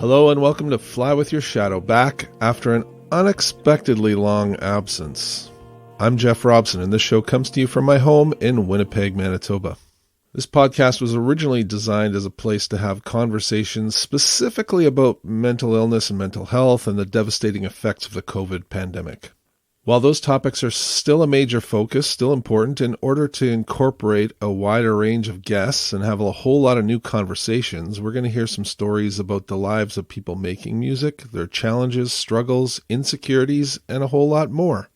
Hello and welcome to Fly With Your Shadow, back after an unexpectedly long absence. I'm Jeff Robson, and this show comes to you from my home in Winnipeg, Manitoba. This podcast was originally designed as a place to have conversations specifically about mental illness and mental health and the devastating effects of the COVID pandemic. While those topics are still a major focus, still important, in order to incorporate a wider range of guests and have a whole lot of new conversations, we're going to hear some stories about the lives of people making music, their challenges, struggles, insecurities, and a whole lot more.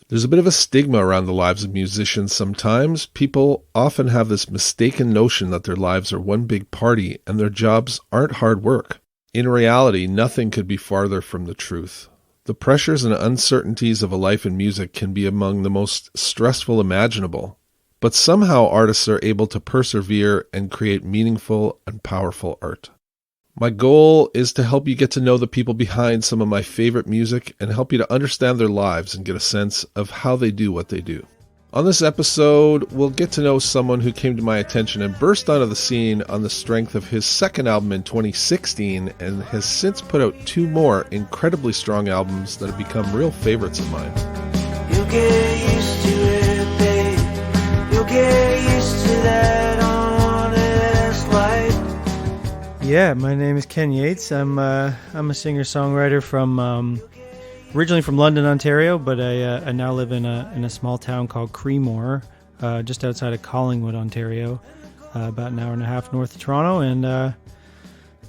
There's a bit of a stigma around the lives of musicians sometimes. People often have this mistaken notion that their lives are one big party and their jobs aren't hard work. In reality, nothing could be farther from the truth. The pressures and uncertainties of a life in music can be among the most stressful imaginable, but somehow artists are able to persevere and create meaningful and powerful art. My goal is to help you get to know the people behind some of my favorite music and help you to understand their lives and get a sense of how they do what they do. On this episode, we'll get to know someone who came to my attention and burst onto the scene on the strength of his second album in 2016 and has since put out two more incredibly strong albums that have become real favorites of mine. You'll get used to it, babe. You'll get used to that honest life. Yeah, my name is Ken Yates. I'm a singer-songwriter from originally from London, Ontario, but I now live in a small town called Creemore, just outside of Collingwood, Ontario, about an hour and a half north of Toronto. And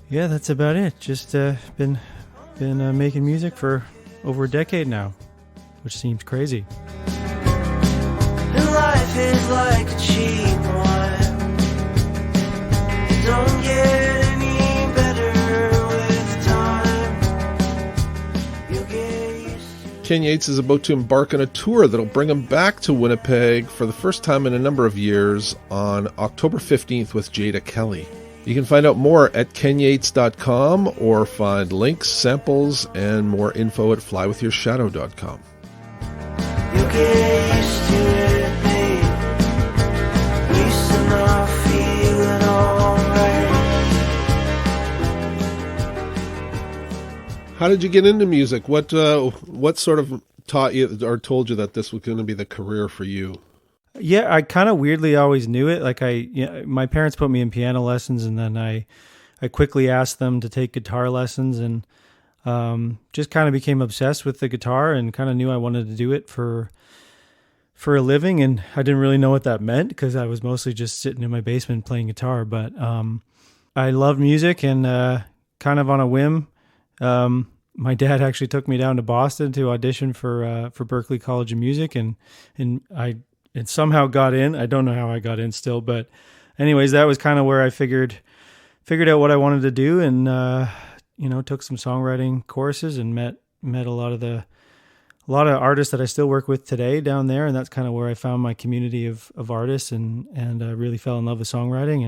yeah, that's about it. Just been making music for over a decade now, which seems crazy. And life is like a cheap wine. It don't get any better with time. You'll get used to it. Ken Yates is about to embark on a tour that'll bring him back to Winnipeg for the first time in a number of years on October 15th with Jada Kelly. You can find out more at kenyates.com or find links, samples, and more info at flywithyourshadow.com. You'll get used to it, babe. Used to not feeling alright. How did you get into music? What sort of taught you or told you that this was going to be the career for you? Yeah, I kind of weirdly always knew it. Like my parents put me in piano lessons, and then I quickly asked them to take guitar lessons, and just kind of became obsessed with the guitar and kind of knew I wanted to do it for a living. And I didn't really know what that meant because I was mostly just sitting in my basement playing guitar. But I love music, and kind of on a whim, my dad actually took me down to Boston to audition for Berklee College of Music, and I somehow got in. I don't know how I got in still, but anyways, that was kind of where I figured out what I wanted to do, and took some songwriting courses and met a lot of artists that I still work with today down there, and that's kind of where I found my community of artists and really fell in love with songwriting,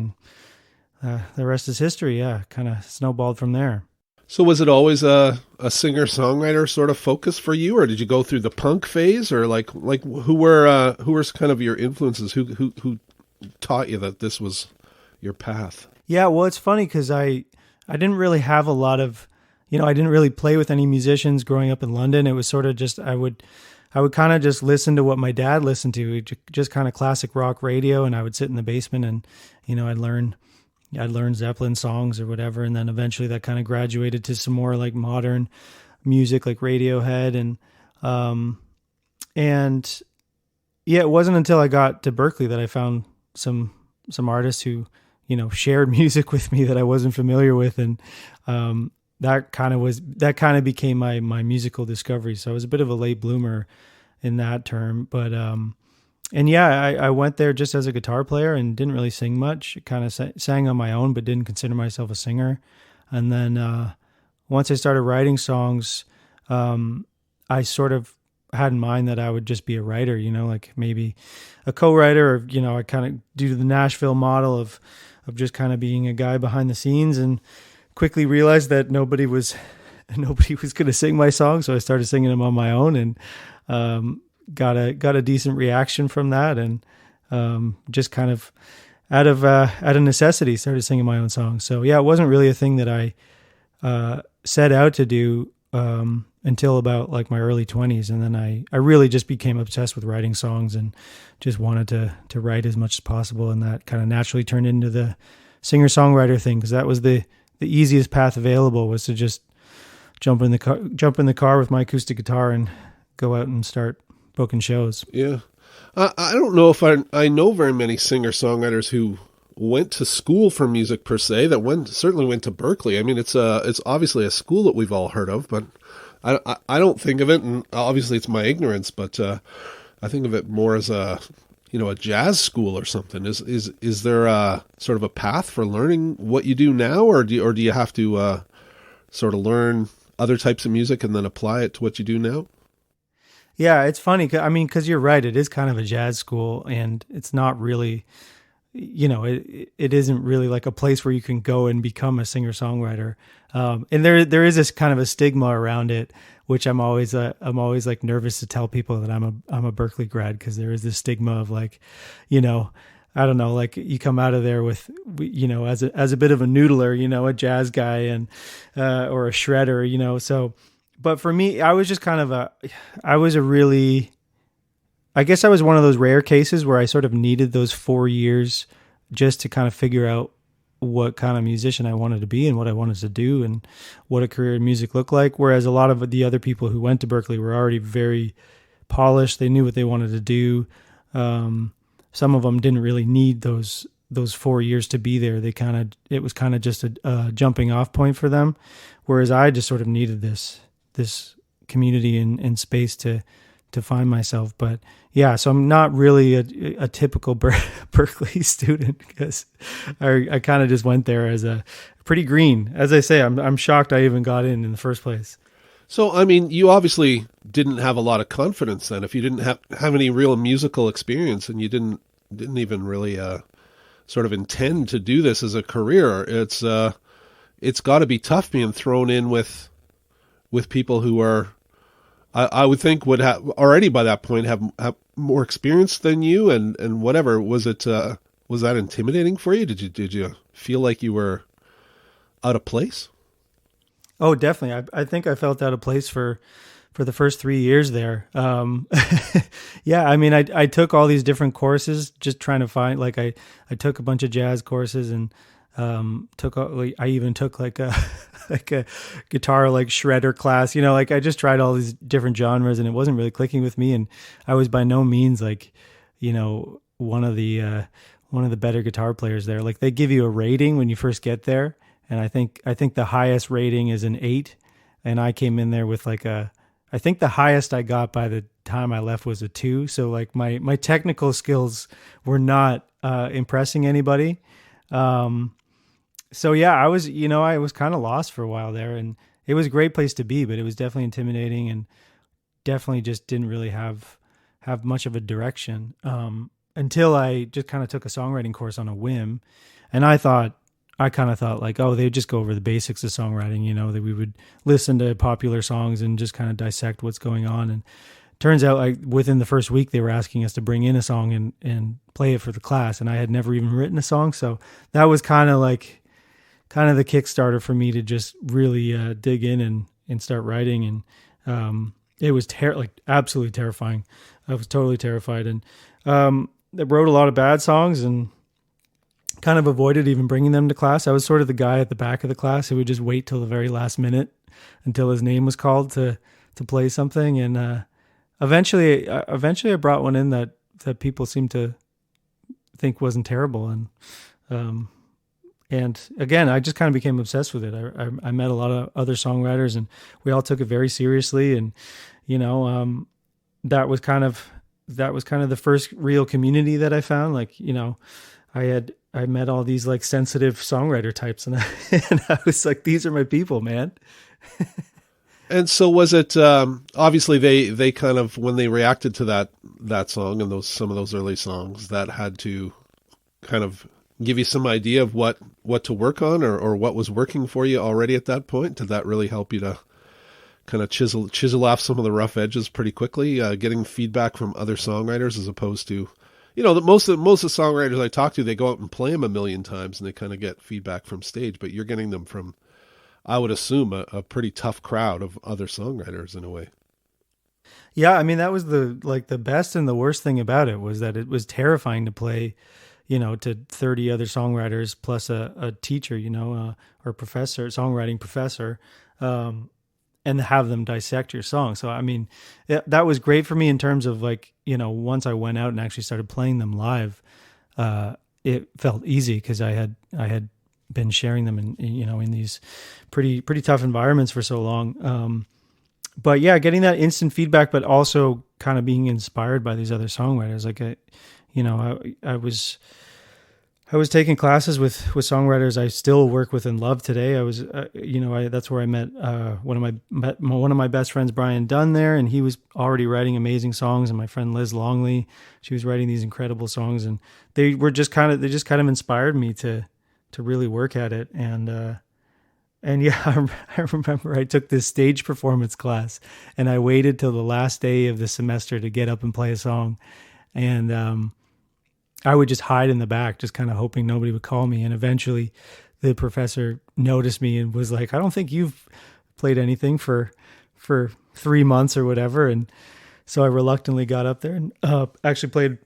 and the rest is history. Yeah, kind of snowballed from there. So was it always a singer-songwriter sort of focus for you, or did you go through the punk phase, or like who were kind of your influences? Who taught you that this was your path? Yeah, well, it's funny because I didn't really have a lot of, I didn't really play with any musicians growing up in London. It was sort of just I would kind of just listen to what my dad listened to, just kind of classic rock radio, and I would sit in the basement and I'd learn Zeppelin songs or whatever, and then eventually that kind of graduated to some more like modern music like Radiohead, and yeah, it wasn't until I got to Berklee that I found some artists who shared music with me that I wasn't familiar with, and that kind of became my musical discovery. So I was a bit of a late bloomer in that term, but and yeah, I went there just as a guitar player and didn't really sing much. Kind of sang on my own, but didn't consider myself a singer. And then once I started writing songs, I sort of had in mind that I would just be a writer, like maybe a co-writer, or I kind of do the Nashville model of just kind of being a guy behind the scenes, and quickly realized that nobody was going to sing my songs, so I started singing them on my own, and got a decent reaction from that, and just kind of out of necessity started singing my own songs. So yeah, it wasn't really a thing that I set out to do until about like my early 20s. And then I really just became obsessed with writing songs and just wanted to write as much as possible. And that kind of naturally turned into the singer-songwriter thing, because that was the easiest path available, was to just jump in the car with my acoustic guitar and go out and start booking shows. Yeah. I don't know if I know very many singer-songwriters who went to school for music per se, that certainly went to Berklee. I mean, it's obviously a school that we've all heard of, but I don't think of it, and obviously it's my ignorance, but I think of it more as a jazz school or something. Is there a sort of a path for learning what you do now, or do you have to sort of learn other types of music and then apply it to what you do now? Yeah, it's funny. I mean, because you're right, it is kind of a jazz school, and it's not really, it isn't really like a place where you can go and become a singer-songwriter. And there is this kind of a stigma around it, which I'm always like nervous to tell people that I'm a Berklee grad, because there is this stigma of like, I don't know, like you come out of there with, as a bit of a noodler, a jazz guy and or a shredder, so. But for me, I was just kind of I was one of those rare cases where I sort of needed those 4 years just to kind of figure out what kind of musician I wanted to be and what I wanted to do and what a career in music looked like. Whereas a lot of the other people who went to Berklee were already very polished. They knew what they wanted to do. Some of them didn't really need those 4 years to be there. It was kind of just a jumping off point for them. Whereas I just sort of needed this community and space to find myself. But yeah, so I'm not really a typical Berklee student, because I kind of just went there as a pretty green. As I say, I'm shocked I even got in the first place. So, I mean, you obviously didn't have a lot of confidence then. If you didn't have any real musical experience, and you didn't even really sort of intend to do this as a career, it's got to be tough being thrown in with people who are, I would think, would have already by that point have more experience than you, and whatever. Was that intimidating for you? Did you feel like you were out of place? Oh, definitely. I think I felt out of place for the first 3 years there. Yeah, I mean, I took all these different courses, just trying to find, like, I took a bunch of jazz courses, and I even took like a guitar like shredder class, like I just tried all these different genres, and it wasn't really clicking with me. And I was by no means like, one of the better guitar players there. Like, they give you a rating when you first get there, and I think the highest rating is an 8, and I came in there with I think the highest I got by the time I left was a 2. So like my technical skills were not impressing anybody. So yeah, I was kind of lost for a while there, and it was a great place to be, but it was definitely intimidating, and definitely just didn't really have much of a direction. Until I just kind of took a songwriting course on a whim. And I kind of thought like, oh, they'd just go over the basics of songwriting, that we would listen to popular songs and just kind of dissect what's going on. And turns out, like, within the first week, they were asking us to bring in a song and play it for the class. And I had never even written a song. So that was kind of the Kickstarter for me to just really dig in and start writing. And it was absolutely terrifying. I was totally terrified. And I wrote a lot of bad songs and kind of avoided even bringing them to class. I was sort of the guy at the back of the class who would just wait till the very last minute until his name was called to play something. And eventually I brought one in that people seemed to think wasn't terrible. And again, I just kind of became obsessed with it. I met a lot of other songwriters, and we all took it very seriously. And that was kind of the first real community that I found. Like, I met all these like sensitive songwriter types, and I was like, these are my people, man. And so was it, obviously they kind of, when they reacted to that song and some of those early songs, that had to kind of give you some idea of what to work on, or what was working for you already at that point? Did that really help you to kind of chisel off some of the rough edges pretty quickly, getting feedback from other songwriters, as opposed to, most of the songwriters I talk to, they go out and play them a million times and they kind of get feedback from stage, but you're getting them from I would assume, a pretty tough crowd of other songwriters in a way. Yeah, I mean that was the best and the worst thing about it was that it was terrifying to play, to 30 other songwriters plus a teacher, or professor, songwriting professor, and have them dissect your song. So I mean, that was great for me in terms of like, once I went out and actually started playing them live, it felt easy because I had been sharing them in these pretty tough environments for so long. But yeah, getting that instant feedback, but also kind of being inspired by these other songwriters. Like, I was taking classes with songwriters I still work with and love today. I was, that's where I met one of my best friends, Brian Dunn, there, and he was already writing amazing songs. And my friend Liz Longley, she was writing these incredible songs, and they just kind of inspired me to really work at it. And yeah, I remember I took this stage performance class, and I waited till the last day of the semester to get up and play a song. And I would just hide in the back, just kind of hoping nobody would call me. And eventually the professor noticed me and was like, I don't think you've played anything for 3 months or whatever. And so I reluctantly got up there and actually played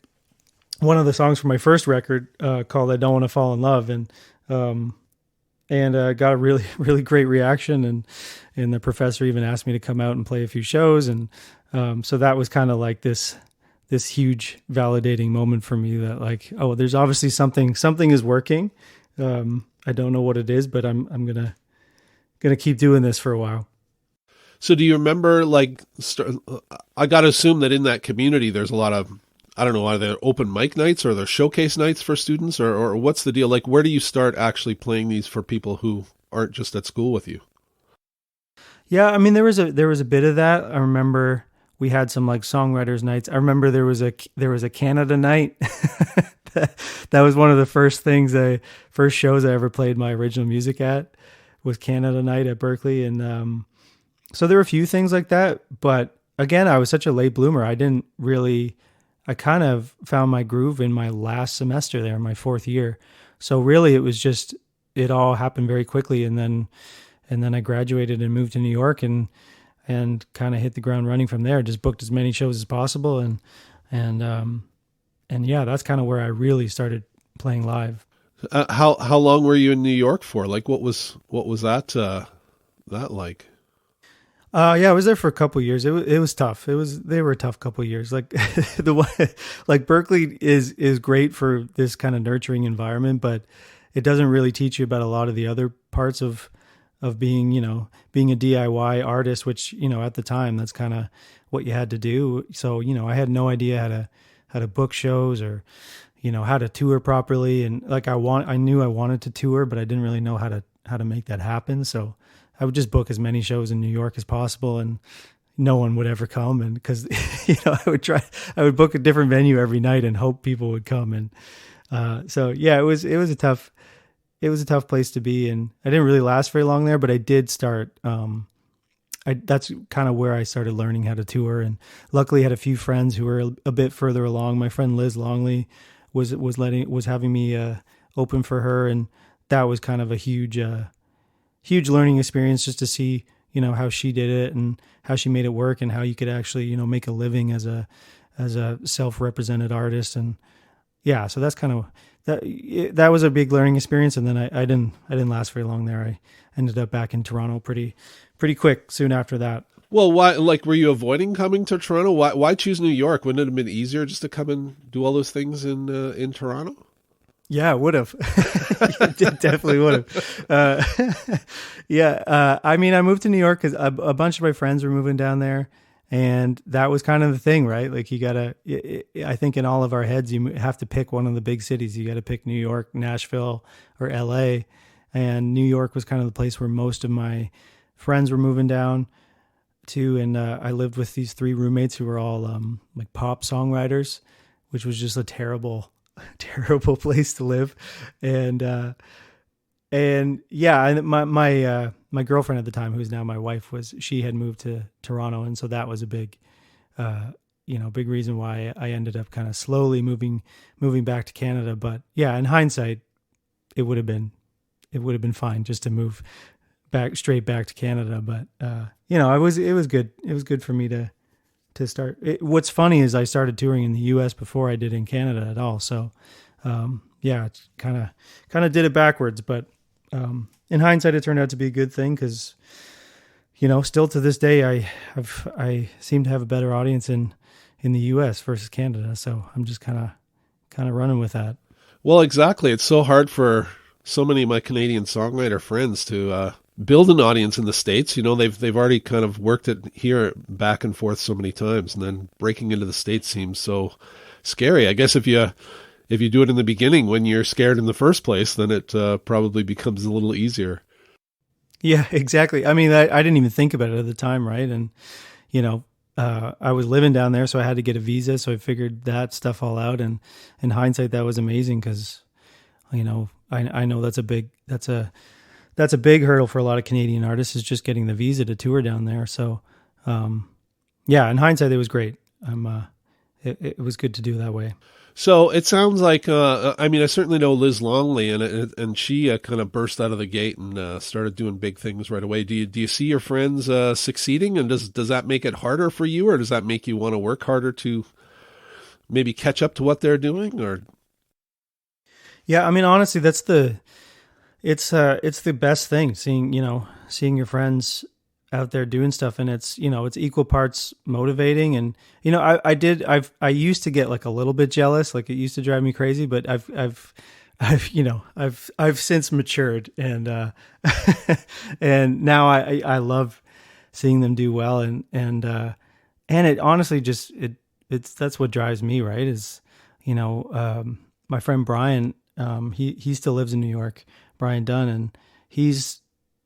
one of the songs from my first record called I Don't Want to Fall in Love. And got a really, really great reaction. And the professor even asked me to come out and play a few shows. And so that was kind of like this huge validating moment for me that like, oh, there's obviously something is working. I don't know what it is, but I'm going to keep doing this for a while. So do you remember, like, I got to assume that in that community, there's a lot of, I don't know, are there open mic nights or are there showcase nights for students or what's the deal? Like, where do you start actually playing these for people who aren't just at school with you? Yeah. I mean, there was a bit of that. I remember we had some like songwriters nights. I remember there was a Canada night. That was one of the first shows I ever played my original music at was Canada night at Berkeley. And, so there were a few things like that, but again, I was such a late bloomer. I kind of found my groove in my last semester there, my fourth year. So really it all happened very quickly. And then I graduated and moved to New York and kind of hit the ground running from there. Just booked as many shows as possible. And yeah, that's kind of where I really started playing live. How long were you in New York for? Like, what was that like? Yeah, I was there for a couple of years. It was tough. They were a tough couple of years. Like like Berkeley is great for this kind of nurturing environment, but it doesn't really teach you about a lot of the other parts of being a DIY artist, which, at the time that's kind of what you had to do. So, I had no idea how to book shows or, how to tour properly. And like I knew I wanted to tour, but I didn't really know how to make that happen. So I would just book as many shows in New York as possible, and no one would ever come. And because, I would book a different venue every night and hope people would come. And so, yeah, it was a tough place to be. And I didn't really last very long there, but I did start, that's kind of where I started learning how to tour. And luckily I had a few friends who were a bit further along. My friend Liz Longley was having me open for her. And that was kind of a huge learning experience just to see, how she did it and how she made it work and how you could actually, make a living as a self-represented artist. And yeah, so that's kind of, that was a big learning experience. And then I didn't last very long there. I ended up back in Toronto pretty quick soon after that. Well, why, like, were you avoiding coming to Toronto? Why choose New York? Wouldn't it have been easier just to come and do all those things in Toronto? Yeah, would have. Definitely would have. Yeah. I mean, I moved to New York because a bunch of my friends were moving down there. And that was kind of the thing, right? Like I think in all of our heads, you have to pick one of the big cities. You got to pick New York, Nashville, or LA. And New York was kind of the place where most of my friends were moving down to. And I lived with these 3 roommates who were all like pop songwriters, which was just a terrible place to live. And yeah, and my girlfriend at the time, who's now my wife, she had moved to Toronto. And so that was a big, big reason why I ended up kind of slowly moving back to Canada. But yeah, in hindsight, it would have been fine just to move straight back to Canada. But it was good. It was good for me to start. What's funny is I started touring in the U.S. before I did in Canada at all. So it's kind of did it backwards. But in hindsight, it turned out to be a good thing because still to this day, I seem to have a better audience in the U.S. versus Canada. So I'm just kind of running with that. Well, exactly. It's so hard for so many of my Canadian songwriter friends to build an audience in the States. They've already kind of worked it here back and forth so many times, and then breaking into the States seems so scary. I guess if you do it in the beginning when you're scared in the first place, then it probably becomes a little easier. Yeah, exactly. I mean, I didn't even think about it at the time, right? And I was living down there, so I had to get a visa. So I figured that stuff all out. And in hindsight, that was amazing because, I know that's a big hurdle for a lot of Canadian artists is just getting the visa to tour down there. So, in hindsight, it was great. It was good to do that way. So it sounds like, I certainly know Liz Longley, and she kind of burst out of the gate and started doing big things right away. Do you see your friends succeeding, and does that make it harder for you, or does that make you want to work harder to maybe catch up to what they're doing? Or yeah, honestly, it's the best thing seeing your friends out there doing stuff, and it's equal parts motivating. And I used to get like a little bit jealous, like it used to drive me crazy, but I've since matured, and and now I love seeing them do well, and it honestly just that's what drives me, right? Is my friend Brian, he still lives in New York, Brian Dunn, and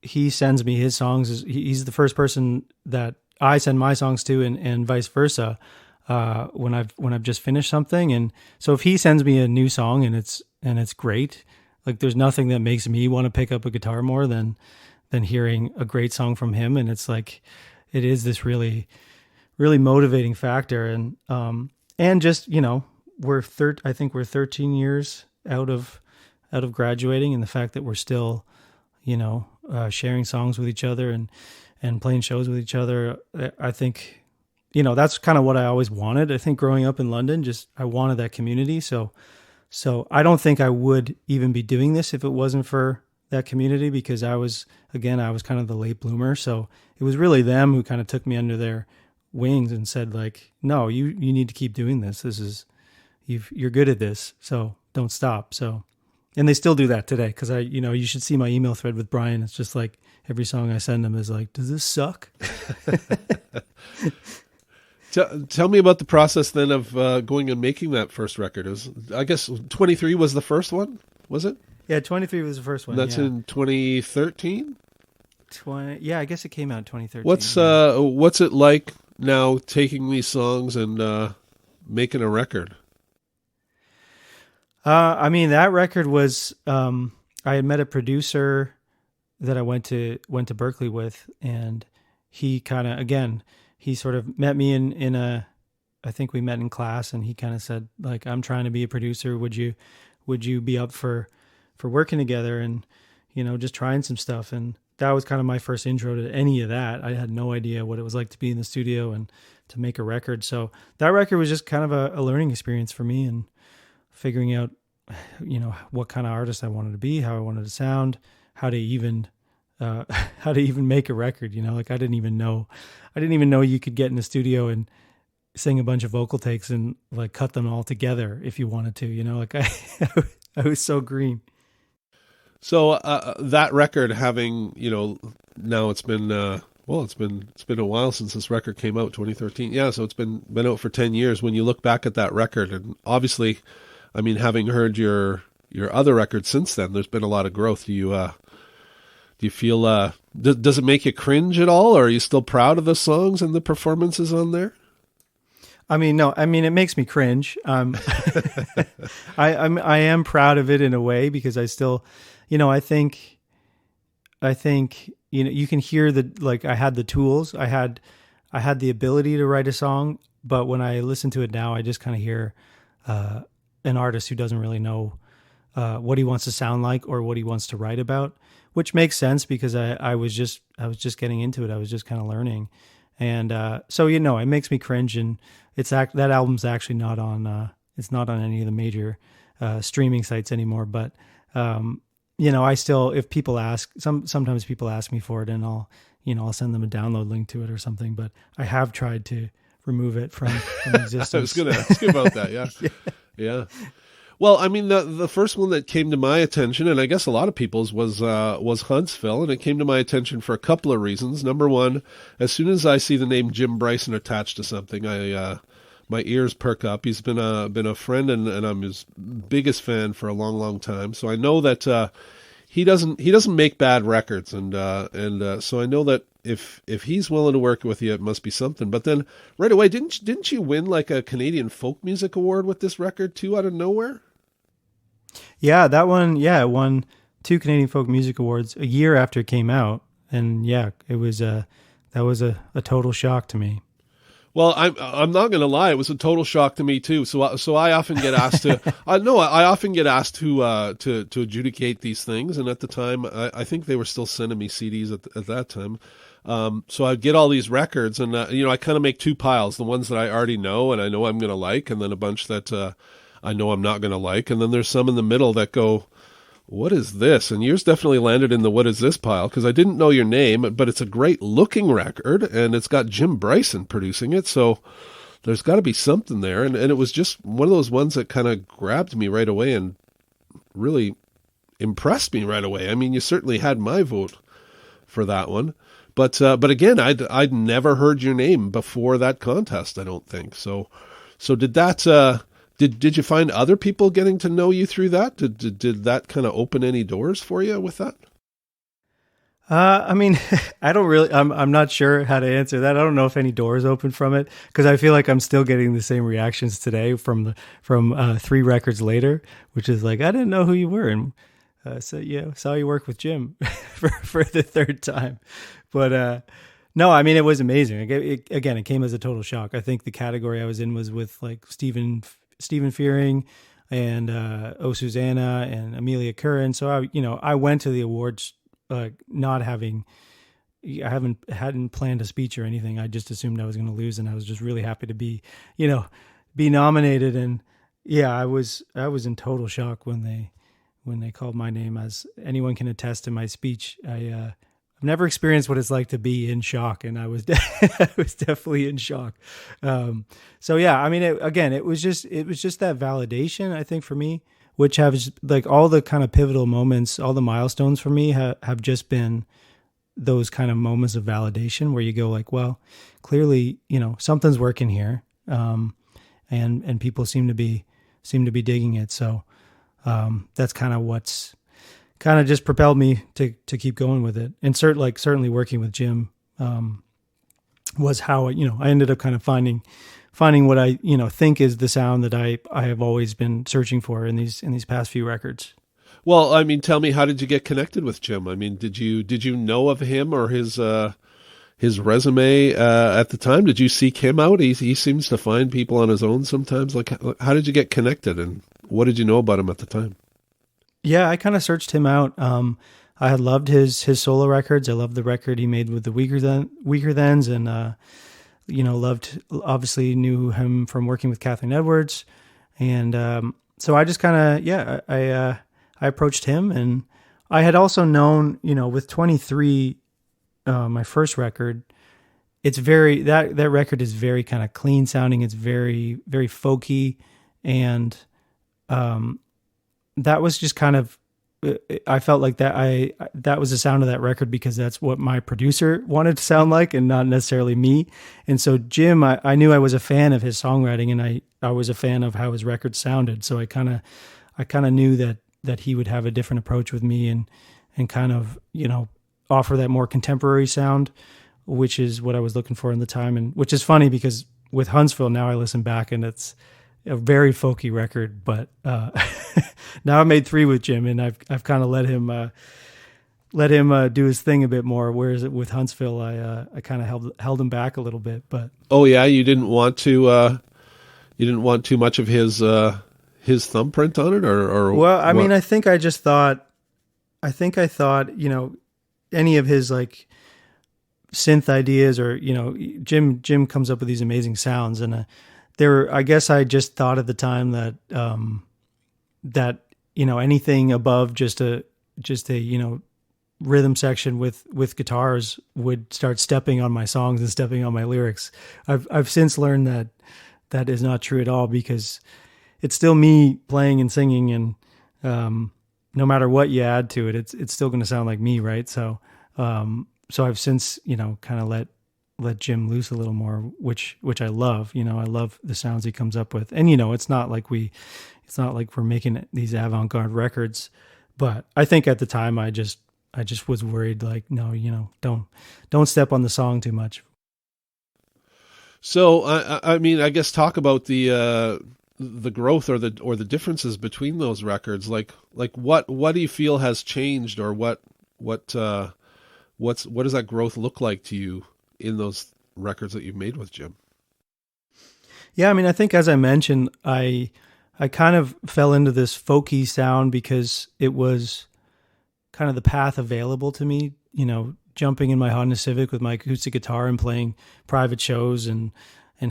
he sends me his songs. He's the first person that I send my songs to, and vice versa. When I've just finished something, and so if he sends me a new song and it's great, like there's nothing that makes me want to pick up a guitar more than hearing a great song from him. And it's like it is this really, really motivating factor. And just I think we're 13 years out of graduating, and the fact that we're still sharing songs with each other and playing shows with each other. I think, that's kind of what I always wanted. I think growing up in London, I wanted that community. So I don't think I would even be doing this if it wasn't for that community, because I was kind of the late bloomer. So it was really them who kind of took me under their wings and said like, no, you need to keep doing this. You're good at this. So don't stop. So, and they still do that today. Cause you should see my email thread with Brian. It's just like every song I send him is like, does this suck? Tell me about the process then of going and making that first record. I guess 23 was the first one, was it? Yeah, 23 was the first one. That's in 2013? Yeah, I guess it came out in 2013. What's it like now taking these songs and making a record? That record was, I had met a producer that I went to Berkeley with, and he kind of, again, he sort of met me I think we met in class, and he kind of said like, I'm trying to be a producer. Would you be up for working together and, just trying some stuff? And that was kind of my first intro to any of that. I had no idea what it was like to be in the studio and to make a record. So that record was just kind of a learning experience for me, and figuring out, what kind of artist I wanted to be, how I wanted to sound, how to even make a record. Like I didn't even know you could get in the studio and sing a bunch of vocal takes and like cut them all together if you wanted to. Like I was so green. So that record, having now it's been it's been a while since this record came out, 2013. Yeah, so it's been out for 10 years. When you look back at that record, and obviously, having heard your other records since then, there's been a lot of growth. Do you feel does it make you cringe at all, or are you still proud of the songs and the performances on there? No. It makes me cringe. I am proud of it in a way, because I still, I think, you can hear like I had the tools, I had the ability to write a song, but when I listen to it now, I just kind of hear an artist who doesn't really know what he wants to sound like or what he wants to write about, which makes sense because I was just getting into it. I was just kind of learning. And so, it makes me cringe, and that album's actually not on, it's not on any of the major streaming sites anymore. But, I still, if people ask, sometimes people ask me for it, and I'll send them a download link to it or something. But I have tried to remove it from existence. I was going to ask you about that. Yeah. Yeah. Well, I mean, the first one that came to my attention, and I guess a lot of people's, was Huntsville, and it came to my attention for a couple of reasons. Number one, as soon as I see the name Jim Bryson attached to something, my ears perk up. He's been a friend, and I'm his biggest fan for a long, long time. So I know that he doesn't make bad records, and so I know that if he's willing to work with you, it must be something. But then right away, didn't you win like a Canadian Folk Music Award with this record too, out of nowhere? Yeah, that one. Yeah, it won 2 Canadian Folk Music Awards a year after it came out, and yeah, it was that was a total shock to me. Well, I'm not going to lie, it was a total shock to me too. So I often get asked to I often get asked to adjudicate these things, and at the time I think they were still sending me CDs at that time. So I'd get all these records, and I kind of make 2 piles: the ones that I already know and I know I'm going to like, and then a bunch that I know I'm not going to like, and then there's some in the middle that go, what is this? And yours definitely landed in the what is this pile, because I didn't know your name, but it's a great looking record, and it's got Jim Bryson producing it, so there's got to be something there. And it was just one of those ones that kind of grabbed me right away and really impressed me right away. I mean, you certainly had my vote for that one. But again, I'd never heard your name before that contest, I don't think. So did that... Did you find other people getting to know you through that? Did that kind of open any doors for you with that? I mean, I'm not sure how to answer that. I don't know if any doors open from it, because I feel like I'm still getting the same reactions today from 3 records later, which is like, I didn't know who you were. And so yeah, saw you work with Jim for the 3rd time. But no, I mean, it was amazing. It came as a total shock. I think the category I was in was with like Stephen Fearing and Susanna and Amelia Curran. So I went to the awards not having, hadn't planned a speech or anything. I just assumed I was going to lose, and I was just really happy to be nominated. And yeah, I was in total shock when they called my name. As anyone can attest to my speech, I've never experienced what it's like to be in shock, and I was I was definitely in shock. So yeah, I mean, it was just that validation, I think, for me, which has like all the kind of pivotal moments, all the milestones for me have just been those kind of moments of validation where you go like, well, clearly, something's working here, and people seem to be digging it. So that's kind of what's kind of just propelled me to keep going with it. And certainly working with Jim was how I ended up kind of finding what I think is the sound that I have always been searching for in these past few records. Well, I mean, tell me, how did you get connected with Jim? I mean, did you know of him or his resume at the time? Did you seek him out? He seems to find people on his own sometimes. Like, how did you get connected, and what did you know about him at the time? Yeah, I kind of searched him out. I had loved his solo records. I loved the record he made with the Weaker Thens, and knew him from working with Kathleen Edwards, and so I just kind of I approached him, and I had also known with 23, my first record, it's very that record is very kind of clean sounding. It's very very folky, and that was just kind of, I felt like that was the sound of that record because that's what my producer wanted to sound like and not necessarily me. And so Jim, I knew I was a fan of his songwriting, and I was a fan of how his records sounded. So I kind of knew that he would have a different approach with me and kind of, offer that more contemporary sound, which is what I was looking for in the time. And which is funny because with Huntsville, now I listen back and it's a very folky record, but now I made 3 with Jim, and I've kind of let him do his thing a bit more. Whereas with Huntsville, I kind of held him back a little bit. But oh yeah, you didn't want too much of his his thumbprint on it, or Well, I what? mean, I think I thought, any of his like synth ideas, or, Jim comes up with these amazing sounds. And I guess I just thought at the time that, anything above just a, rhythm section with guitars would start stepping on my songs and stepping on my lyrics. I've since learned that is not true at all, because it's still me playing and singing, and no matter what you add to it, it's still going to sound like me, right? So I've since kind of let Jim loose a little more, which I love. I love the sounds he comes up with, and it's not like we're making these avant-garde records, but I think at the time I just was worried, like, no, don't step on the song too much. So I mean, I guess talk about the growth or the differences between those records. Like what do you feel has changed, or what does that growth look like to you in those records that you've made with Jim? Yeah, I mean, I think, as I mentioned, I kind of fell into this folky sound because it was kind of the path available to me, jumping in my Honda Civic with my acoustic guitar and playing private shows and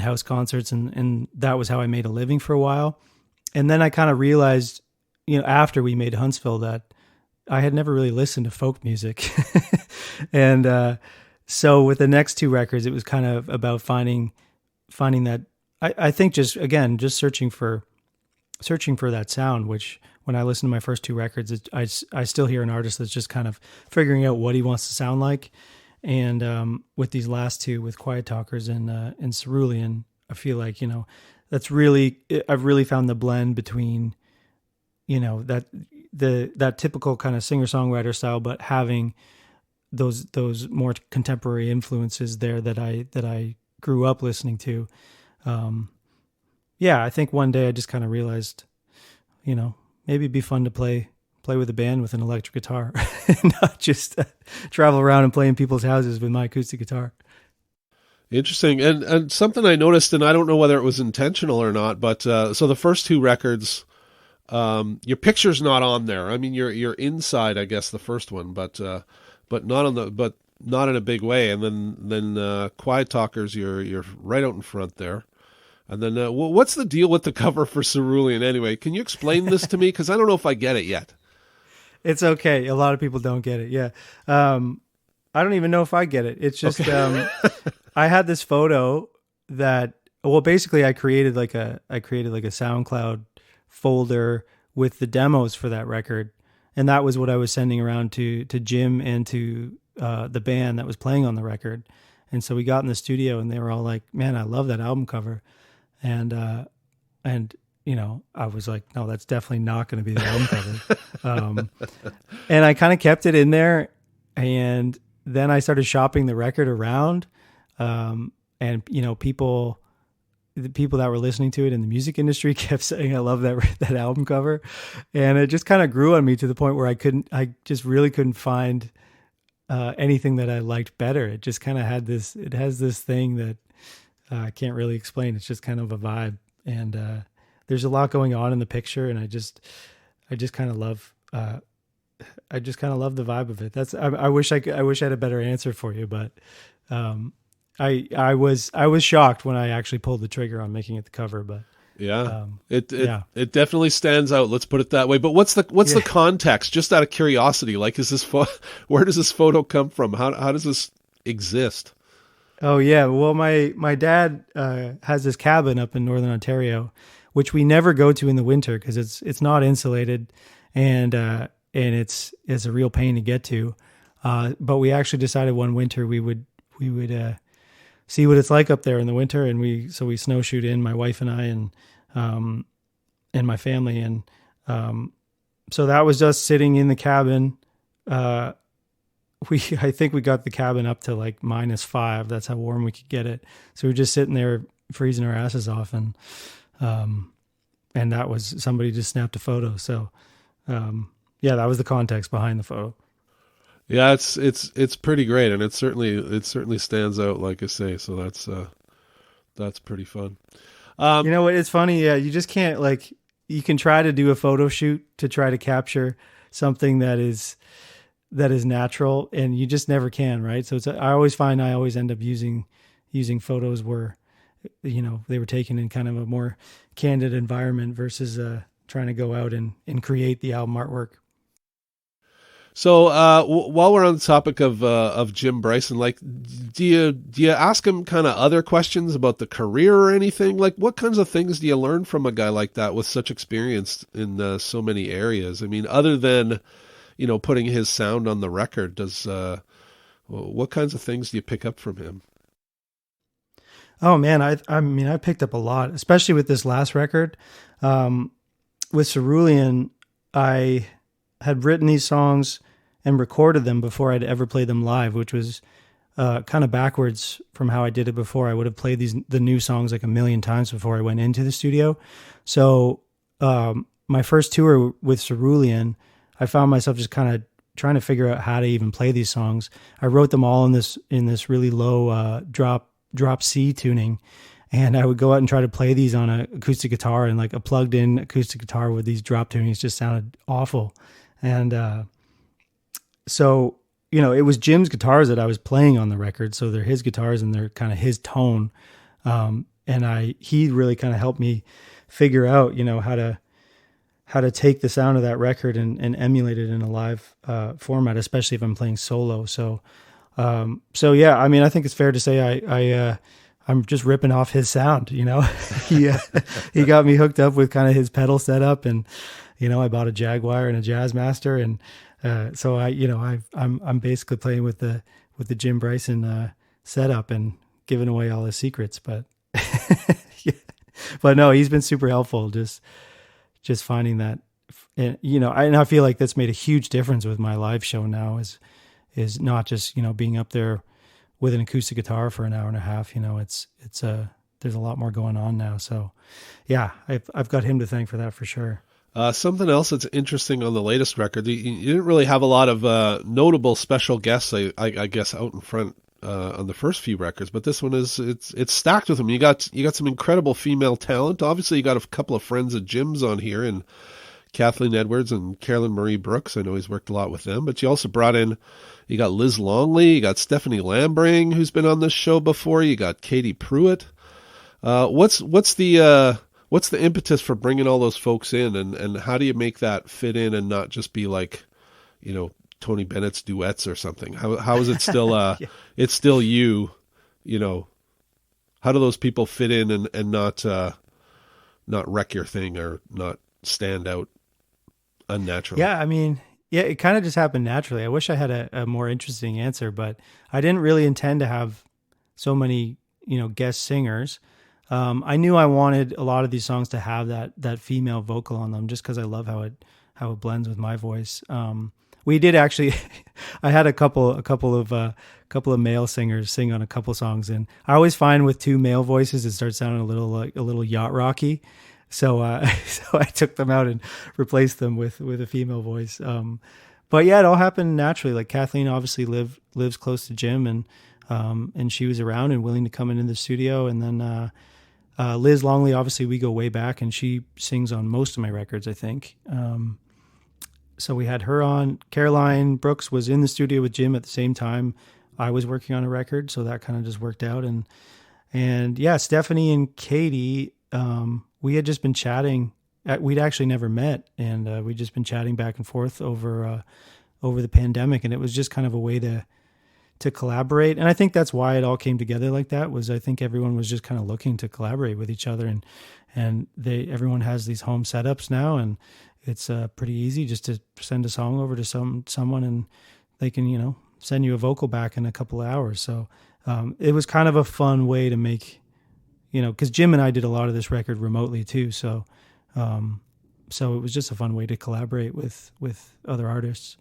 house concerts. And that was how I made a living for a while. And then I kind of realized, after we made Huntsville, that I had never really listened to folk music. And so with the next two records, it was kind of about finding that, I think just searching for that sound, which when I listen to my first two records, I still hear an artist that's just kind of figuring out what he wants to sound like. And with these last two, with Quiet Talkers and Cerulean, I feel like, I've really found the blend between, that typical kind of singer-songwriter style, but having those more contemporary influences there that I grew up listening to. I think one day I just kind of realized, maybe it'd be fun to play with a band with an electric guitar and not just travel around and play in people's houses with my acoustic guitar. Interesting. And something I noticed, and I don't know whether it was intentional or not, but so the first two records, your picture's not on there. I mean, you're inside, I guess, the first one, but not in a big way. And then Quiet Talkers, you're right out in front there. And then what's the deal with the cover for Cerulean anyway? Can you explain this to me? Because I don't know if I get it yet. It's okay. A lot of people don't get it. Yeah. I don't even know if I get it. It's just, okay. I had this photo that, basically I created like a SoundCloud folder with the demos for that record. And that was what I was sending around to Jim and to the band that was playing on the record. And so we got in the studio and they were all like, "Man, I love that album cover." And I was like, "No, that's definitely not going to be the album cover." And I kind of kept it in there. And then I started shopping the record around. And the people that were listening to it in the music industry kept saying, "I love that album cover." And it just kind of grew on me to the point where I just really couldn't find anything that I liked better. It just kind of has this thing that I can't really explain. It's just kind of a vibe. And there's a lot going on in the picture. And I just kind of love, the vibe of it. I wish I had a better answer for you, but I was shocked when I actually pulled the trigger on making it the cover, but it definitely stands out. Let's put it that way. But what's the context? Just out of curiosity, like, is this where does this photo come from? How does this exist? Oh yeah, well my dad has this cabin up in Northern Ontario, which we never go to in the winter because it's not insulated, and it's a real pain to get to. But we actually decided one winter we would see what it's like up there in the winter, and we snowshoed in, my wife and I, and my family, and so that was us sitting in the cabin. I think we got the cabin up to like -5. That's how warm we could get it. So we were just sitting there freezing our asses off, and that was, somebody just snapped a photo. So that was the context behind the photo. Yeah, it's pretty great, and it certainly stands out, like I say. So that's pretty fun. You know what? It's funny. Yeah, you just can't, like, you can try to do a photo shoot to try to capture something that is natural, and you just never can, right? So I always find I always end up using photos where, they were taken in kind of a more candid environment versus trying to go out and create the album artwork. So while we're on the topic of Jim Bryson, like, do you ask him kind of other questions about the career or anything? Like, what kinds of things do you learn from a guy like that with such experience in so many areas? I mean, other than putting his sound on the record, what kinds of things do you pick up from him? Oh man, I picked up a lot, especially with this last record. With Cerulean, I had written these songs and recorded them before I'd ever played them live, which was kind of backwards from how I did it before. I would have played the new songs like a million times before I went into the studio. So my first tour with Cerulean, I found myself just kind of trying to figure out how to even play these songs. I wrote them all in this really low drop C tuning. And I would go out and try to play these on an acoustic guitar, and like a plugged in acoustic guitar with these drop tunings just sounded awful. And so, it was Jim's guitars that I was playing on the record. So they're his guitars and they're kind of his tone. And he really kind of helped me figure out, how to take the sound of that record and emulate it in a live format, especially if I'm playing solo. So yeah, I mean, I think it's fair to say I'm just ripping off his sound, He got me hooked up with kind of his pedal setup, and I bought a Jaguar and a Jazzmaster, and so I'm basically playing with the Jim Bryson setup and giving away all his secrets, but yeah. But no, he's been super helpful. Just finding that, and I feel like that's made a huge difference with my live show now. Is not just being up there with an acoustic guitar for an hour and a half. It's there's a lot more going on now. So yeah, I've got him to thank for that for sure. Something else that's interesting on the latest record, you didn't really have a lot of notable special guests, I guess, out in front on the first few records, but this one it's stacked with them. You got some incredible female talent. Obviously, you got a couple of friends of Jim's on here, and Kathleen Edwards and Carolyn Marie Brooks. I know he's worked a lot with them, but you also brought in, you got Liz Longley, you got Stephanie Lambring, who's been on this show before. You got Katie Pruitt. What's the impetus for bringing all those folks in, and how do you make that fit in and not just be like, Tony Bennett's duets or something? How is it still, yeah. It's still you, how do those people fit in and not wreck your thing or not stand out unnaturally? Yeah, I mean, yeah, it kind of just happened naturally. I wish I had a more interesting answer, but I didn't really intend to have so many, guest singers. I knew I wanted a lot of these songs to have that female vocal on them, just because I love how it blends with my voice. We did actually, I had a couple of male singers sing on a couple songs, and I always find with two male voices it starts sounding a little yacht rocky. So I took them out and replaced them with a female voice. But yeah, it all happened naturally. Like Kathleen obviously lives close to Jim, and she was around and willing to come into the studio. And then Liz Longley, obviously we go way back, and she sings on most of my records, I think. So we had her on. Caroline Brooks was in the studio with Jim at the same time I was working on a record, so that kind of just worked out. And yeah, Stephanie and Katie, we had just been chatting. We'd actually never met, and we'd just been chatting back and forth over the pandemic, and it was just kind of a way to collaborate. And I think that's why it all came together like that. Was I think everyone was just kind of looking to collaborate with each other, and everyone has these home setups now, and it's pretty easy just to send a song over to someone, and they can send you a vocal back in a couple of hours. So it was kind of a fun way to make. Because Jim and I did a lot of this record remotely too, so it was just a fun way to collaborate with other artists.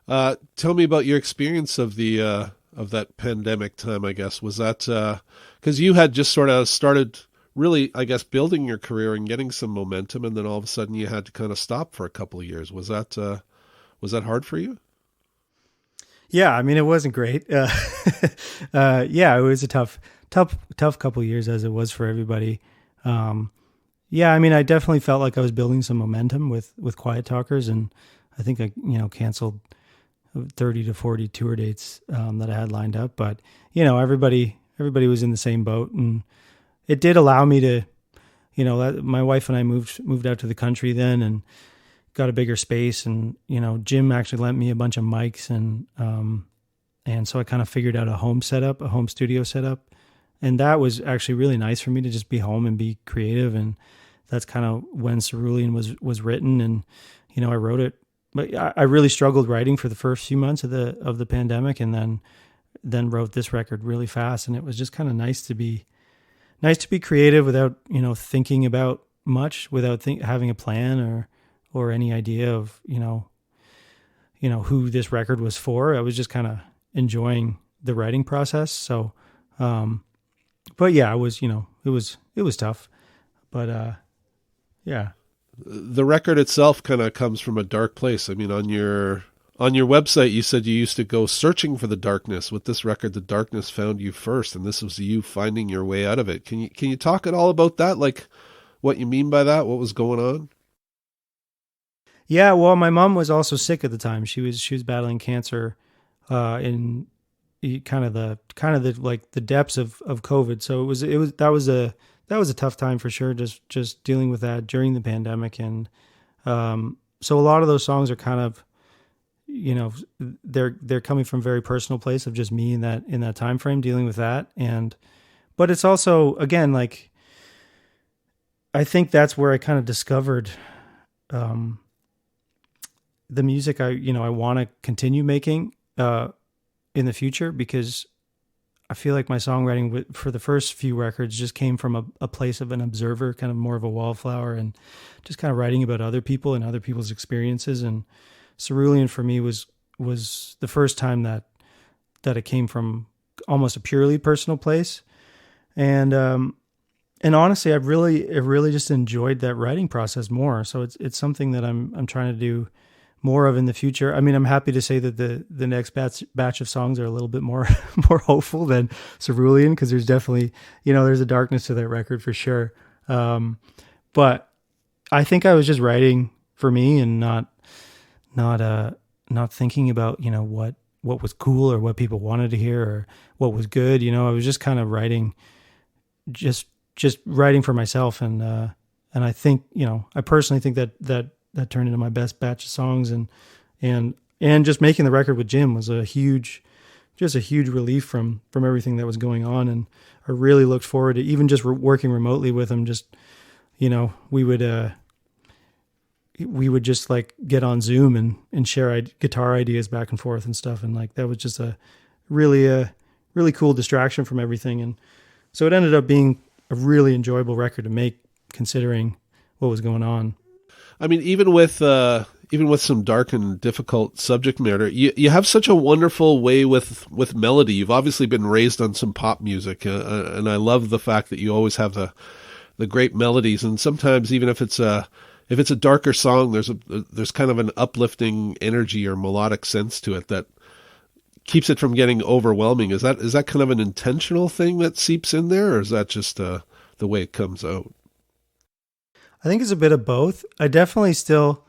Tell me about your experience of that pandemic time. I guess was that because you had just sort of started really, I guess, building your career and getting some momentum, and then all of a sudden you had to kind of stop for a couple of years. Was that hard for you? Yeah, I mean, it wasn't great. Yeah, it was a tough couple of years, as it was for everybody. Yeah, I mean, I definitely felt like I was building some momentum with Quiet Talkers, and I think I, canceled 30 to 40 tour dates that I had lined up. But everybody was in the same boat, and it did allow me to, my wife and I moved out to the country then, and got a bigger space, and Jim actually lent me a bunch of mics, and so I kind of figured out a home studio setup, and that was actually really nice for me to just be home and be creative. And that's kind of when Cerulean was written, and I wrote it. But I really struggled writing for the first few months of the pandemic, and then wrote this record really fast. And it was just kind of nice to be creative without thinking about much, without having a plan or any idea of who this record was for. I was just kind of enjoying the writing process. So, but yeah, it was tough, but yeah. The record itself kind of comes from a dark place. I mean, on your website, you said you used to go searching for the darkness. With this record, the darkness found you first, and this was you finding your way out of it. Can you talk at all about that? Like, what you mean by that? What was going on? Yeah, well, my mom was also sick at the time. She was battling cancer, in kind of the like the depths of COVID. So that was a tough time for sure. Just dealing with that during the pandemic, and so a lot of those songs are kind of, they're coming from a very personal place of just me in that time frame dealing with that. But it's also, again, like, I think that's where I kind of discovered the music I want to continue making in the future, because I feel like my songwriting for the first few records just came from a place of an observer, kind of more of a wallflower, and just kind of writing about other people and other people's experiences. And Cerulean for me was the first time that it came from almost a purely personal place. And honestly, I've really just enjoyed that writing process more. So it's something that I'm trying to do more of in the future. I mean, I'm happy to say that the next batch of songs are a little bit more more hopeful than Cerulean, because there's definitely, there's a darkness to that record for sure. But I think I was just writing for me and not thinking about, what was cool or what people wanted to hear or what was good. I was just kind of writing, just writing for myself. And I think, I personally think that turned into my best batch of songs, and just making the record with Jim was a huge relief from everything that was going on. And I really looked forward to even just working remotely with him. Just, we would just like get on Zoom and share guitar ideas back and forth and stuff. And like, that was just a really cool distraction from everything. And so it ended up being a really enjoyable record to make, considering what was going on. I mean, even with some dark and difficult subject matter, you have such a wonderful way with melody. You've obviously been raised on some pop music, and I love the fact that you always have the great melodies. And sometimes, even if it's a darker song, there's kind of an uplifting energy or melodic sense to it that keeps it from getting overwhelming. Is that kind of an intentional thing that seeps in there, or is that just the way it comes out? I think it's a bit of both. I definitely still,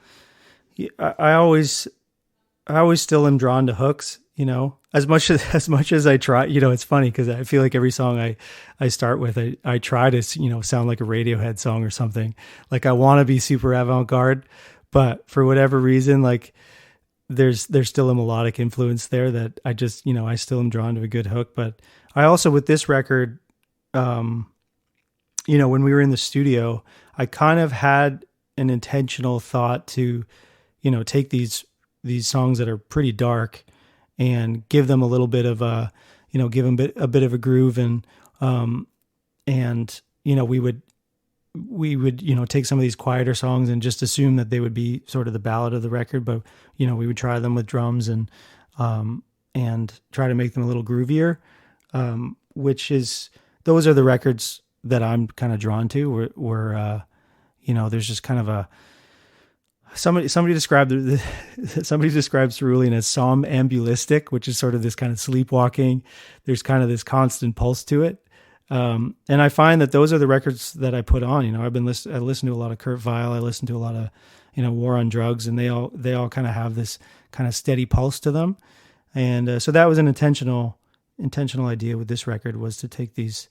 I always still am drawn to hooks, as much as I try. It's funny because I feel like every song I start with, I try to, sound like a Radiohead song or something. Like, I want to be super avant-garde, but for whatever reason, like, there's still a melodic influence there that I just, I still am drawn to a good hook. But I also, with this record, when we were in the studio, I kind of had an intentional thought to, take these songs that are pretty dark and give them a little bit of a, give them a bit of a groove, and we would, take some of these quieter songs and just assume that they would be sort of the ballad of the record, but we would try them with drums and try to make them a little groovier, those are the records that I'm kind of drawn to, where there's just kind of somebody described Cerulean as somnambulistic, which is sort of this kind of sleepwalking. There's kind of this constant pulse to it. And I find that those are the records that I put on. I listen to a lot of Kurt Weill. I listen to a lot of, War on Drugs, and they all kind of have this kind of steady pulse to them. And so that was an intentional idea with this record, was to take these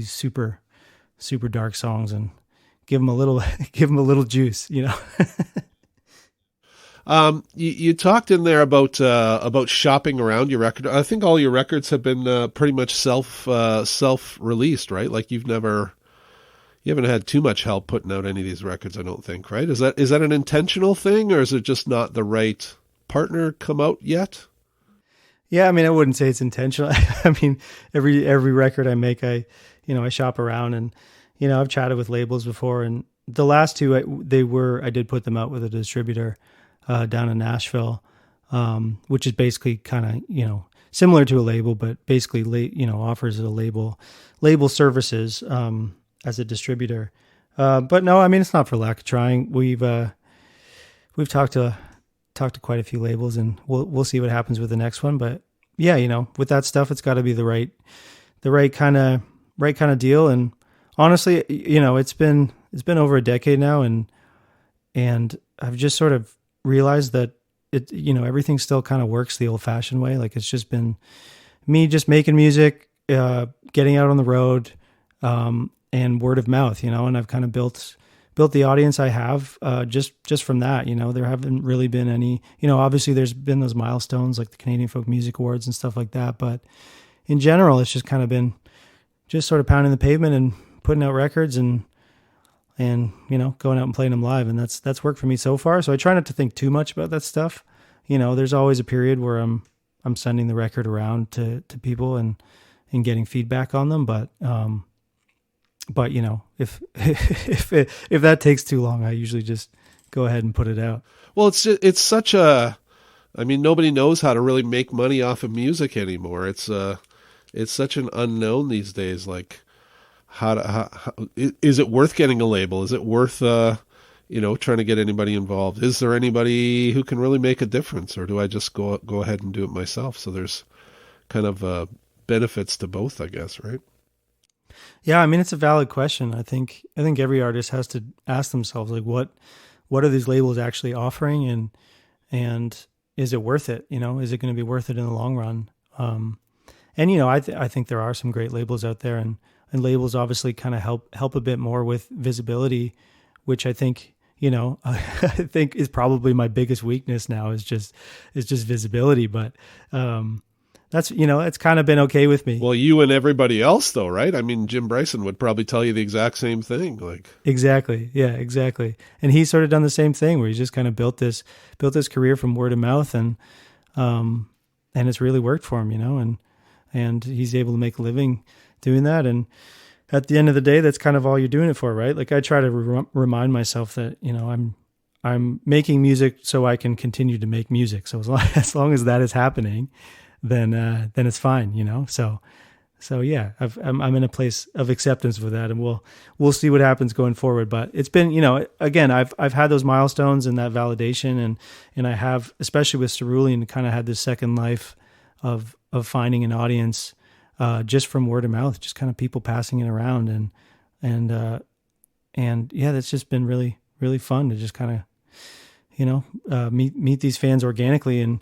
super, super dark songs and give them a little juice, You talked in there about shopping around your record. I think all your records have been pretty much self released, right? Like you haven't had too much help putting out any of these records, I don't think, right? Is that an intentional thing, or is it just not the right partner come out yet? Yeah, I mean, I wouldn't say it's intentional. I mean, every record I make, I shop around, and I've chatted with labels before, and the last two I did put them out with a distributor down in Nashville, which is basically kind of similar to a label, but basically offers a label services as a distributor. But no, I mean, it's not for lack of trying. We've talked to quite a few labels, and we'll see what happens with the next one. But yeah, with that stuff, it's got to be the right kind of deal. And honestly, it's been over a decade now, and I've just sort of realized that everything still kind of works the old fashioned way. Like, it's just been me just making music, getting out on the road, and word of mouth, and I've kind of built the audience I have, just from that. There haven't really been any, obviously there's been those milestones like the Canadian Folk Music Awards and stuff like that. But in general, it's just kind of been just sort of pounding the pavement and putting out records and going out and playing them live. And that's worked for me so far. So I try not to think too much about that stuff. There's always a period where I'm sending the record around to people and getting feedback on them. But if if that takes too long, I usually just go ahead and put it out. Well, it's such a, I mean, nobody knows how to really make money off of music anymore. It's such an unknown these days. Like, how is it worth getting a label? Is it worth trying to get anybody involved? Is there anybody who can really make a difference, or do I just go ahead and do it myself? So there's kind of benefits to both, I guess, right? Yeah, I mean, it's a valid question. I think every artist has to ask themselves, like, what are these labels actually offering, and is it worth it? Is it going to be worth it in the long run? I think there are some great labels out there, and labels obviously kind of help a bit more with visibility, which I think I think is probably my biggest weakness now, is just visibility. But that's, it's kind of been okay with me. Well, you and everybody else though, right? I mean, Jim Bryson would probably tell you the exact same thing. Like, exactly. Yeah, exactly. And he's sort of done the same thing, where he's just kind of built this career from word of mouth, and it's really worked for him, and he's able to make a living doing that. And at the end of the day, that's kind of all you're doing it for, right? Like, I try to remind myself that, I'm making music so I can continue to make music. So as long as that is happening, then it's fine, So yeah, I'm in a place of acceptance with that, and we'll see what happens going forward. But it's been, again, I've had those milestones and that validation, and I have, especially with Cerulean, kind of had this second life of finding an audience, just from word of mouth, just kind of people passing it around, and yeah, that's just been really, really fun to just kind of, meet these fans organically, and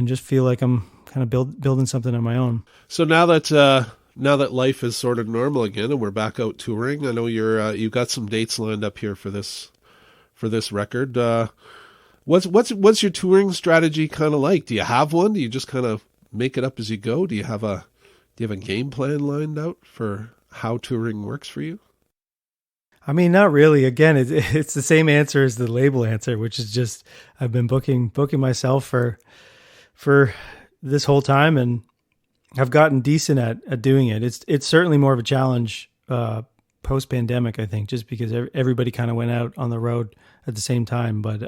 just feel like I'm kind of building something on my own. So now that life is sort of normal again, and we're back out touring, I know you've got some dates lined up here for this record. What's your touring strategy kind of like? Do you have one? Do you just kind of make it up as you go? Do you have a game plan lined out for how touring works for you? I mean, not really. Again, it's the same answer as the label answer, which is just, I've been booking myself for this whole time, and I've gotten decent at doing it. It's certainly more of a challenge post pandemic, I think, just because everybody kind of went out on the road at the same time. But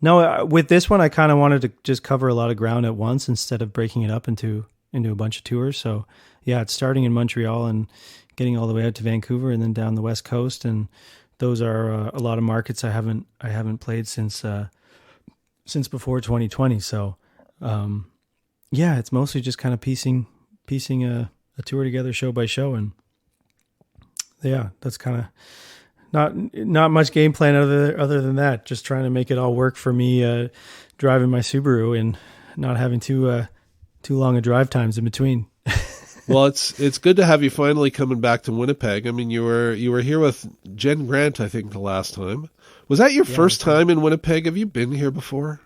no, with this one, I kind of wanted to just cover a lot of ground at once instead of breaking it up into a bunch of tours. So yeah, it's starting in Montreal and getting all the way out to Vancouver, and then down the West Coast. And those are a lot of markets I haven't played since before 2020. So yeah, it's mostly just kind of piecing a a tour together, show by show, and yeah, that's kind of not much game plan other than that. Just trying to make it all work for me, driving my Subaru and not having too long a drive times in between. Well, it's good to have you finally coming back to Winnipeg. I mean, you were here with Jen Grant, I think, the last time. Was that your first time in Winnipeg? Have you been here before?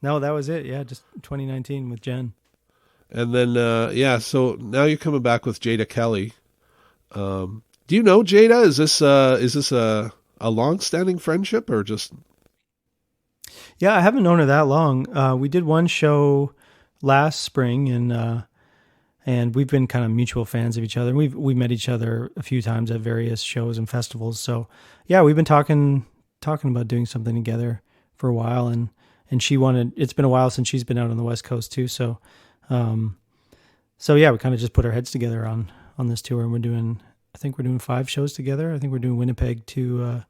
No, that was it. Yeah, just 2019 with Jen. And then, so now you're coming back with Jada Kelly. Do you know Jada? Is this a long-standing friendship or just? Yeah, I haven't known her that long. We did one show last spring, and we've been kind of mutual fans of each other. We met each other a few times at various shows and festivals. So yeah, we've been talking about doing something together for a while, and she wanted. It's been a while since she's been out on the West Coast too. So yeah, we kind of just put our heads together on this tour, and I think we're doing 5 shows together. I think we're doing Winnipeg to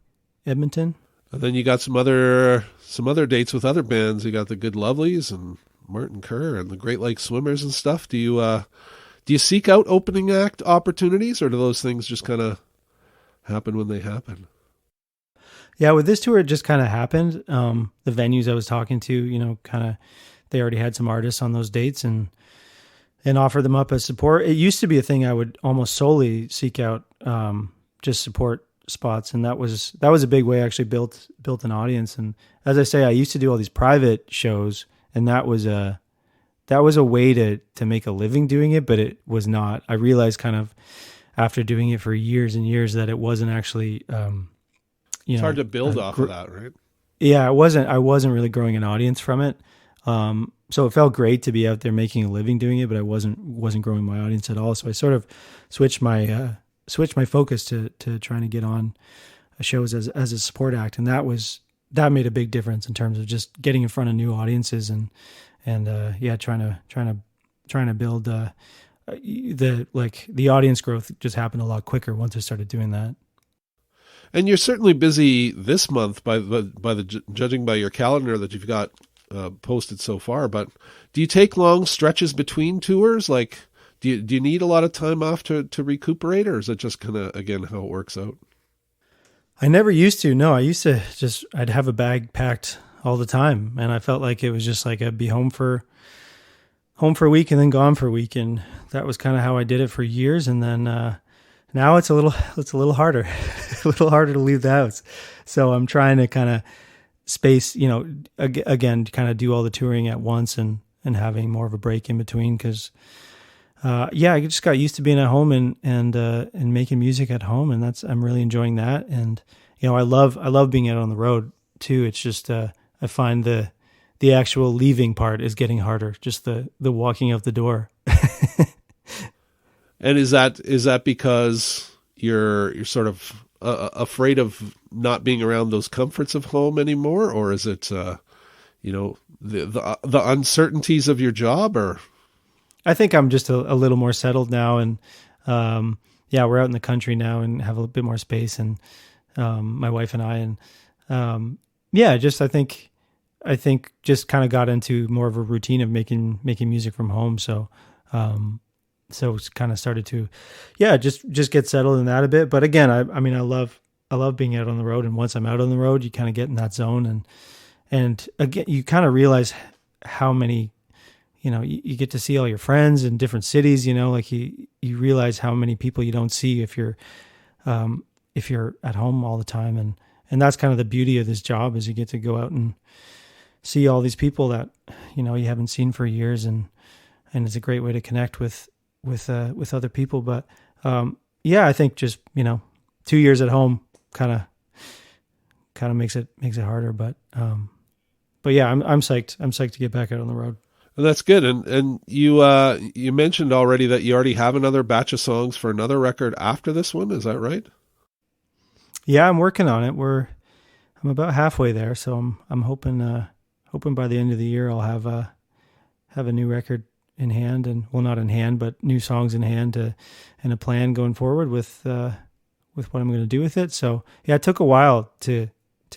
Edmonton. And then you got some other dates with other bands. You got the Good Lovelies and Martin Kerr and the Great Lakes Swimmers and stuff. Do you seek out opening act opportunities, or do those things just kind of happen when they happen? Yeah, with this tour, it just kind of happened. The venues I was talking to, kind of, they already had some artists on those dates and offer them up as support. It used to be a thing I would almost solely seek out, just support spots. And that was a big way I actually built an audience. And as I say, I used to do all these private shows, and that was a way to make a living doing it, but it was not. I realized kind of after doing it for years and years that it wasn't actually, it's hard to build off of that, right? Yeah, I wasn't really growing an audience from it. So it felt great to be out there making a living doing it, but I wasn't growing my audience at all. So I sort of switched my focus to trying to get on shows as a support act, and that made a big difference in terms of just getting in front of new audiences and trying to build the audience growth just happened a lot quicker once I started doing that. And you're certainly busy this month judging by your calendar that you've got posted so far. But do you take long stretches between tours? Like, do you need a lot of time off to recuperate, or is it just kind of again how it works out? I never used to. No, I used to I'd have a bag packed all the time, and I felt like it was just like I'd be home for a week and then gone for a week, and that was kind of how I did it for years. And then now it's a little harder, a little harder to leave the house. So I'm trying to kind of space, again, kind of do all the touring at once and having more of a break in between, because I just got used to being at home and making music at home, and I'm really enjoying that. And I love being out on the road too. It's just I find the actual leaving part is getting harder, just the walking out the door. And is that because you're sort of afraid of not being around those comforts of home anymore, or is it the uncertainties of your job? Or I think I'm just a little more settled now, and we're out in the country now and have a bit more space, and my wife and I, and I think just kind of got into more of a routine of making music from home. So it's kind of started to, just get settled in that a bit. But again, I love being out on the road. And once I'm out on the road, you kind of get in that zone, and again, you kind of realize how many, you get to see all your friends in different cities, like you realize how many people you don't see if you're at home all the time. And that's kind of the beauty of this job, is you get to go out and see all these people that, you haven't seen for years. And it's a great way to connect with other people. But, I think just, 2 years at home kind of makes it harder. But yeah, I'm psyched. I'm psyched to get back out on the road. Well, that's good. And you mentioned already that you already have another batch of songs for another record after this one. Is that right? Yeah, I'm working on it. I'm about halfway there. So I'm hoping by the end of the year, I'll have a new record in hand, and not in hand, but new songs in hand and a plan going forward with what I'm going to do with it. So yeah, it took a while to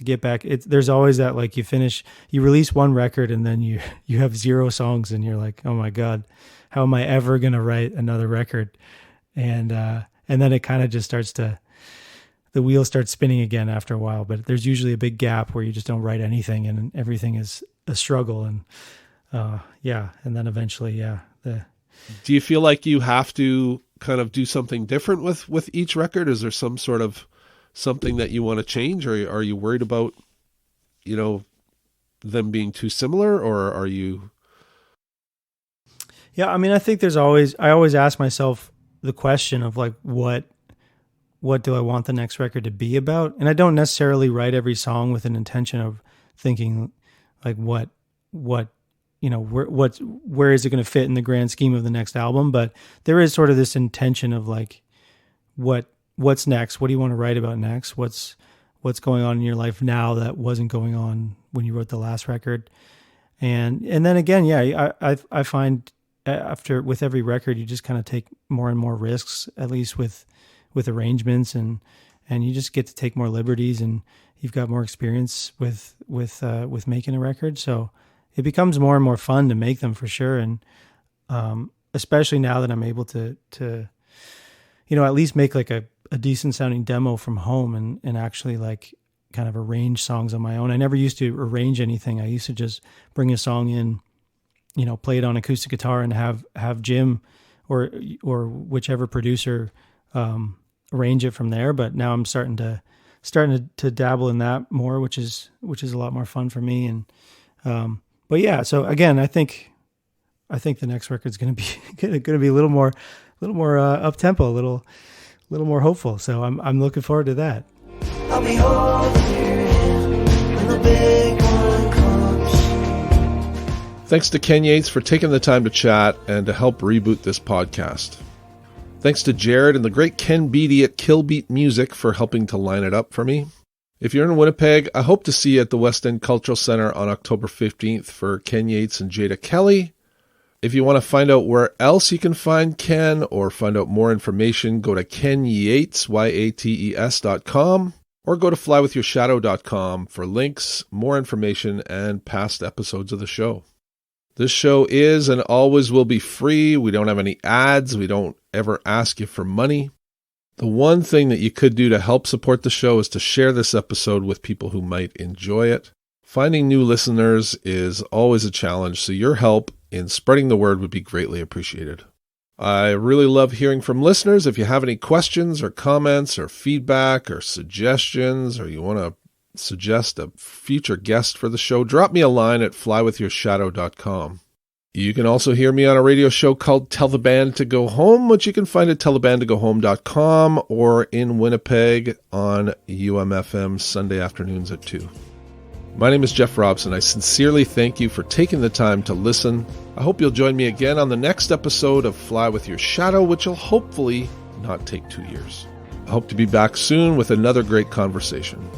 get back. There's always that, like, you release one record and then you have 0 songs and you're like, oh my God, how am I ever going to write another record? And then it kind of just the wheel starts spinning again after a while, but there's usually a big gap where you just don't write anything and everything is a struggle. And and then eventually, Do you feel like you have to kind of do something different with each record? Is there some sort of something that you want to change, or are you worried about, them being too similar, or are you? Yeah, I mean, I think I always ask myself the question of, like, what do I want the next record to be about? And I don't necessarily write every song with an intention of thinking, like, where is it going to fit in the grand scheme of the next album? But there is sort of this intention of, like, what's next? What do you want to write about next? What's going on in your life now that wasn't going on when you wrote the last record? And then again, I find with every record, you just kind of take more and more risks, at least with arrangements, and you just get to take more liberties, and you've got more experience with making a record. So it becomes more and more fun to make them, for sure. And especially now that I'm able to at least make like a decent sounding demo from home and actually, like, kind of arrange songs on my own. I never used to arrange anything. I used to just bring a song in, play it on acoustic guitar and have Jim or whichever producer arrange it from there. But now I'm starting to dabble in that more, which is a lot more fun for me. And but yeah, so again, I think the next record's going to be a little more up tempo, a little more hopeful. So I'm looking forward to that. I'll be holding your hand when the big one comes. Thanks to Ken Yates for taking the time to chat and to help reboot this podcast. Thanks to Jared and the great Ken Beatty at Killbeat Music for helping to line it up for me. If you're in Winnipeg, I hope to see you at the West End Cultural Center on October 15th for Ken Yates and Jada Kelly. If you want to find out where else you can find Ken or find out more information, go to kenyates, yates.com, or go to flywithyourshadow.com for links, more information, and past episodes of the show. This show is and always will be free. We don't have any ads. We don't ever ask you for money. The one thing that you could do to help support the show is to share this episode with people who might enjoy it. Finding new listeners is always a challenge, so your help in spreading the word would be greatly appreciated. I really love hearing from listeners. If you have any questions or comments or feedback or suggestions, or you want to suggest a future guest for the show, drop me a line at flywithyourshadow.com. You can also hear me on a radio show called Tell the Band to Go Home, which you can find at tellthebandtogohome.com or in Winnipeg on UMFM Sunday afternoons at 2. My name is Jeff Robson. I sincerely thank you for taking the time to listen. I hope you'll join me again on the next episode of Fly With Your Shadow, which will hopefully not take 2 years. I hope to be back soon with another great conversation.